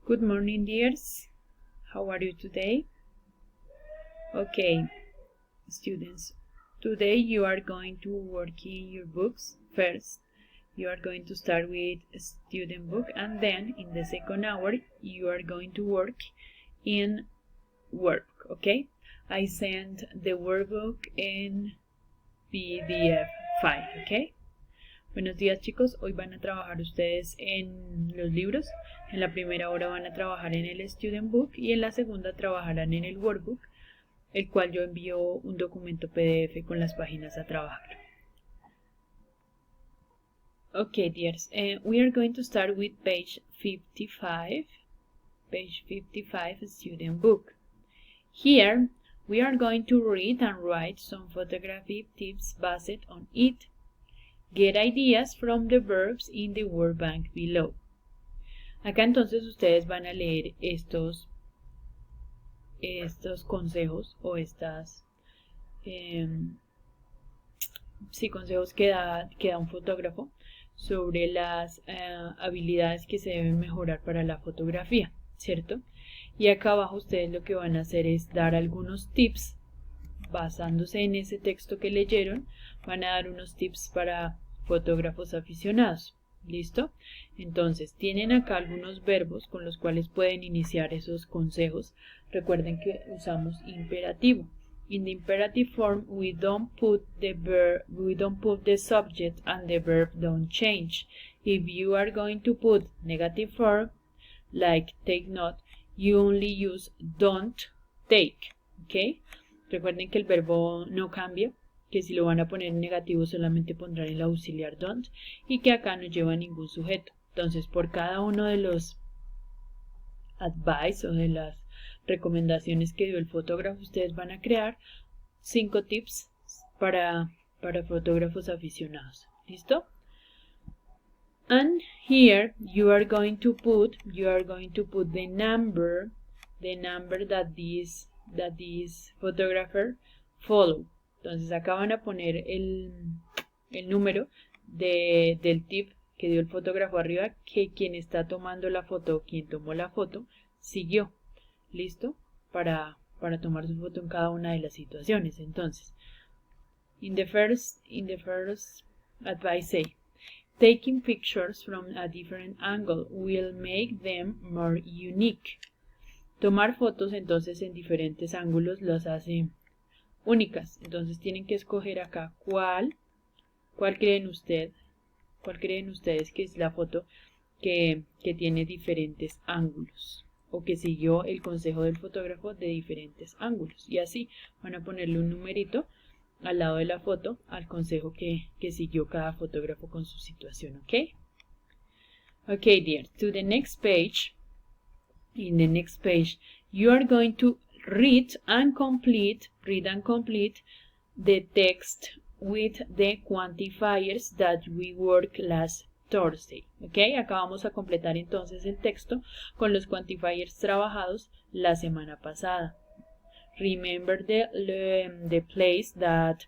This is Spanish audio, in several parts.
Good morning, dears. How are you today? Okay, students. Today you are going to work in your books. First, you are going to start with a student book, and then in the second hour you are going to work in workbook. Okay? I sent the workbook in PDF file. Okay? Buenos días, chicos. Hoy van a trabajar ustedes en los libros. En la primera hora van a trabajar en el Student Book y en la segunda trabajarán en el Workbook, el cual yo envío un documento PDF con las páginas a trabajar. Okay, dears. We are going to start with page 55. Page 55, Student Book. Here, we are going to read and write some photography tips based on it. Get ideas from the verbs in the word bank below. Acá entonces ustedes van a leer estos consejos o consejos que da un fotógrafo sobre las habilidades que se deben mejorar para la fotografía, ¿cierto? Y acá abajo ustedes lo que van a hacer es dar algunos tips basándose en ese texto que leyeron. Van a dar unos tips para fotógrafos aficionados. ¿Listo? Entonces, tienen acá algunos verbos con los cuales pueden iniciar esos consejos. Recuerden que usamos imperativo. In the imperative form, we don't put the subject and the verb don't change. If you are going to put negative form, like take note, you only use don't take. ¿Ok? Recuerden que el verbo no cambia, que si lo van a poner en negativo solamente pondrán el auxiliar don't y que acá no lleva ningún sujeto. Entonces, por cada uno de los advice o de las recomendaciones que dio el fotógrafo, ustedes van a crear 5 tips para fotógrafos aficionados. ¿Listo? And here you are going to put the number that this photographer follow. Entonces acá van a poner el número del tip que dio el fotógrafo arriba, que quien está tomando la foto, quien tomó la foto, siguió. ¿Listo? Para tomar su foto en cada una de las situaciones. Entonces, in the first advice say, taking pictures from a different angle will make them more unique. Tomar fotos entonces en diferentes ángulos los hace únicas. Entonces tienen que escoger acá cuál creen ustedes que es la foto que tiene diferentes ángulos o que siguió el consejo del fotógrafo de diferentes ángulos. Y así van a ponerle un numerito al lado de la foto al consejo que siguió cada fotógrafo con su situación. ¿Ok? Ok, dear. To the next page. In the next page, you are going to read and complete the text with the quantifiers that we worked last Thursday. Ok, acá vamos a completar entonces el texto con los quantifiers trabajados la semana pasada. Remember the place that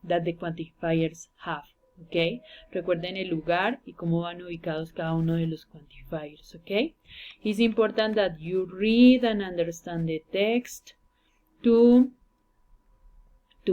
the quantifiers have. Ok, recuerden el lugar y cómo van ubicados cada uno de los quantifiers. Ok, it's important that you read and understand the text to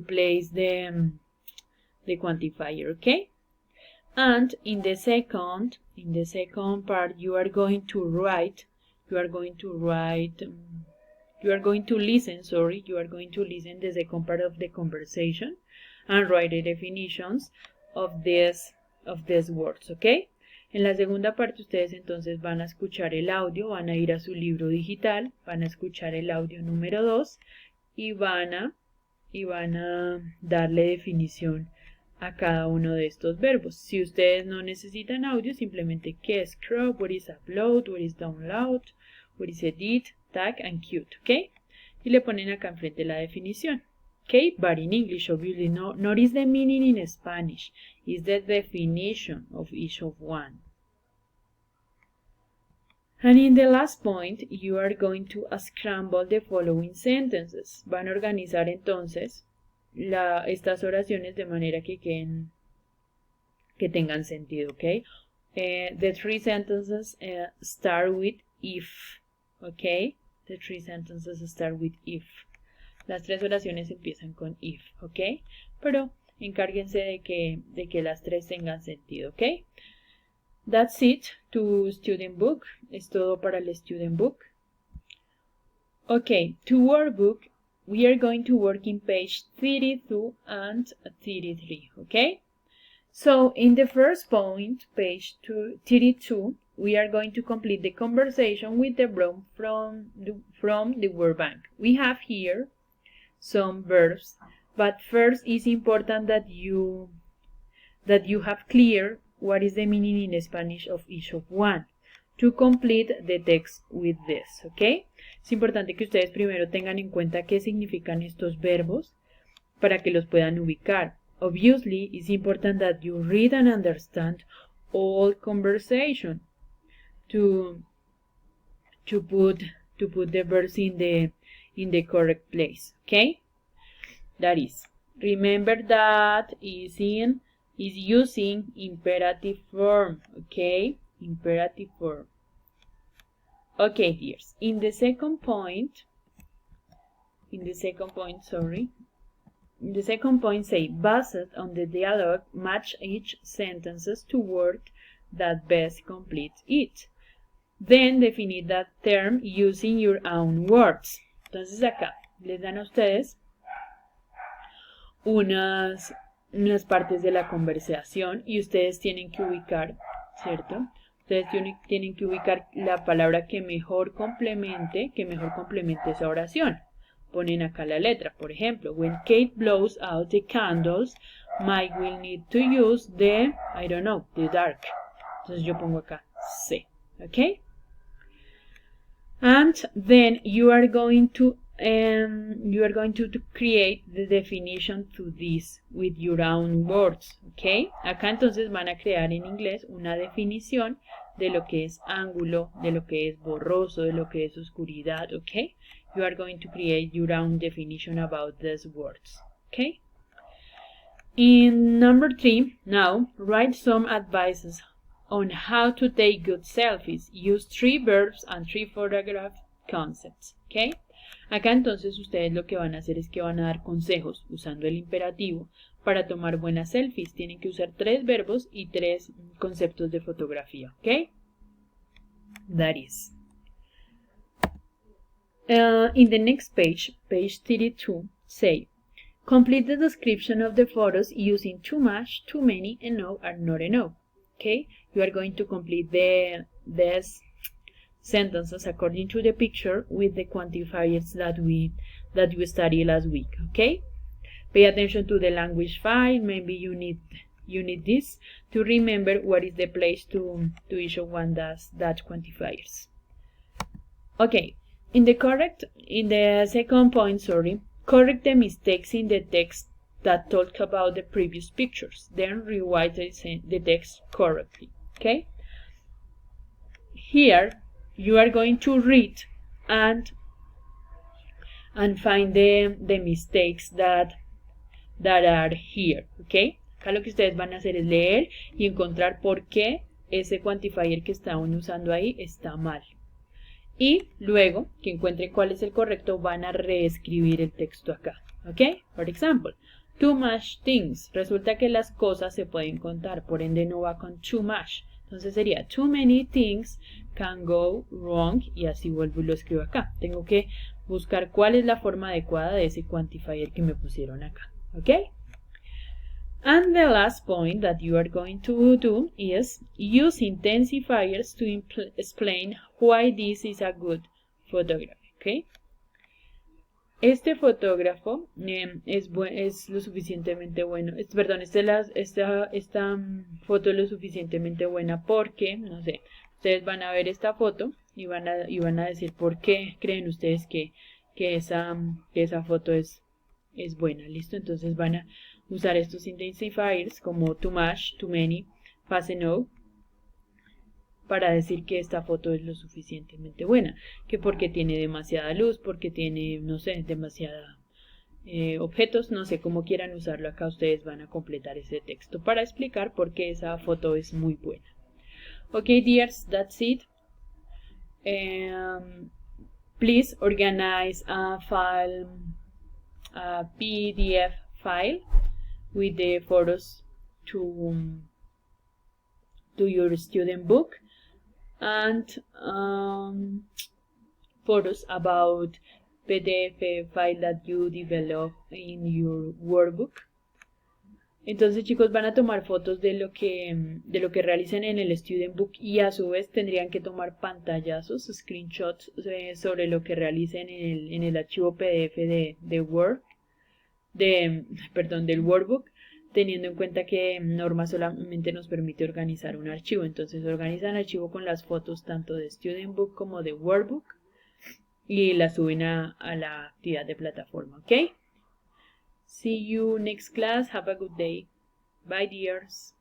place the quantifier. Okay, and in the second part you are going to listen the second part of the conversation and write the definitions of these words. Okay, en la segunda parte ustedes entonces van a escuchar el audio, van a ir a su libro digital, van a escuchar el audio número 2 y van a darle definición a cada uno de estos verbos. Si ustedes no necesitan audio, simplemente que scrub, what is upload, what is download, what is edit, tag and cute. ¿Ok? Y le ponen acá enfrente la definición. Okay, but in English, obviously, not is the meaning in Spanish, is the definition of each of one. And in the last point, you are going to scramble the following sentences. Van a organizar entonces estas oraciones de manera que tengan sentido, ¿ok? The three sentences start with if, okay? The three sentences start with if. Las tres oraciones empiezan con if, ok? Pero encárguense de que las tres tengan sentido, ok? That's it to student book. Es todo para el student book. Okay, to workbook, we are going to work in page 32 and 33, okay? So in the first point, page 32, we are going to complete the conversation with the verb from the word bank. We have here some verbs, but first it's important that you have clear what is the meaning in Spanish of each of one to complete the text with this, ¿ok? Es importante que ustedes primero tengan en cuenta qué significan estos verbos para que los puedan ubicar. Obviously, it's important that you read and understand all conversation to put the verbs in the correct place, okay? That is, remember that is using imperative form, okay? Imperative form. Okay, dears. In the second point, say, based on the dialogue, match each sentences to word that best completes it. Then definir that term using your own words. Entonces acá les dan a ustedes unas partes de la conversación y ustedes tienen que ubicar, ¿cierto? Ustedes tienen que ubicar la palabra que mejor complemente esa oración. Ponen acá la letra, por ejemplo, when Kate blows out the candles, Mike will need to use the, I don't know, the dark. Entonces yo pongo acá C, ¿ok? And then you are going to create the definition to this with your own words, ¿ok? Acá entonces van a crear en inglés una definición de lo que es ángulo, de lo que es borroso, de lo que es oscuridad, ¿ok? You are going to create your own definition about these words, okay? In number 3, now, write some advices on how to take good selfies. Use 3 verbs and 3 photograph concepts, okay? Acá entonces ustedes lo que van a hacer es que van a dar consejos usando el imperativo para tomar buenas selfies. Tienen que usar 3 verbos y 3 conceptos de fotografía, okay? That is. In the next page, page 32, say, complete the description of the photos using too much, too many, enough, or not enough. Okay, you are going to complete these sentences according to the picture with the quantifiers that we studied last week. Okay, pay attention to the language file. Maybe you need this to remember what is the place to each of one that quantifiers. Okay. In the second point, correct the mistakes in the text that talk about the previous pictures. Then rewrite the text correctly. Okay? Here, you are going to read and find the mistakes that are here. Okay? Acá lo que ustedes van a hacer es leer y encontrar por qué ese quantifier que estaban usando ahí está mal. Y luego que encuentren cuál es el correcto, van a reescribir el texto acá. ¿Ok? Por ejemplo, too much things. Resulta que las cosas se pueden contar, por ende no va con too much. Entonces sería too many things can go wrong y así vuelvo y lo escribo acá. Tengo que buscar cuál es la forma adecuada de ese quantifier que me pusieron acá. ¿Ok? And the last point that you are going to do is use intensifiers to explain why this is a good photograph. Okay? Este fotógrafo es lo suficientemente bueno. Esta foto es lo suficientemente buena porque, no sé, ustedes van a ver esta foto y van a decir por qué creen ustedes que esa foto es buena. ¿Listo? Entonces van a usar estos intensifiers como too much, too many, fast enough para decir que esta foto es lo suficientemente buena, que porque tiene demasiada luz, porque tiene, no sé, demasiada objetos, no sé cómo quieran usarlo acá, ustedes van a completar ese texto para explicar por qué esa foto es muy buena. Okay, dears, that's it. Please organize a PDF file with the photos to your student book, and photos about PDF file that you develop in your workbook. Entonces, chicos, van a tomar fotos de lo que realicen en el Student Book, y a su vez tendrían que tomar pantallazos, screenshots sobre lo que realicen en el archivo PDF de Word, del workbook, teniendo en cuenta que Norma solamente nos permite organizar un archivo. Entonces organizan el archivo con las fotos tanto de Student Book como de Workbook y la suben a la actividad de plataforma, ¿ok? See you next class. Have a good day. Bye, dears.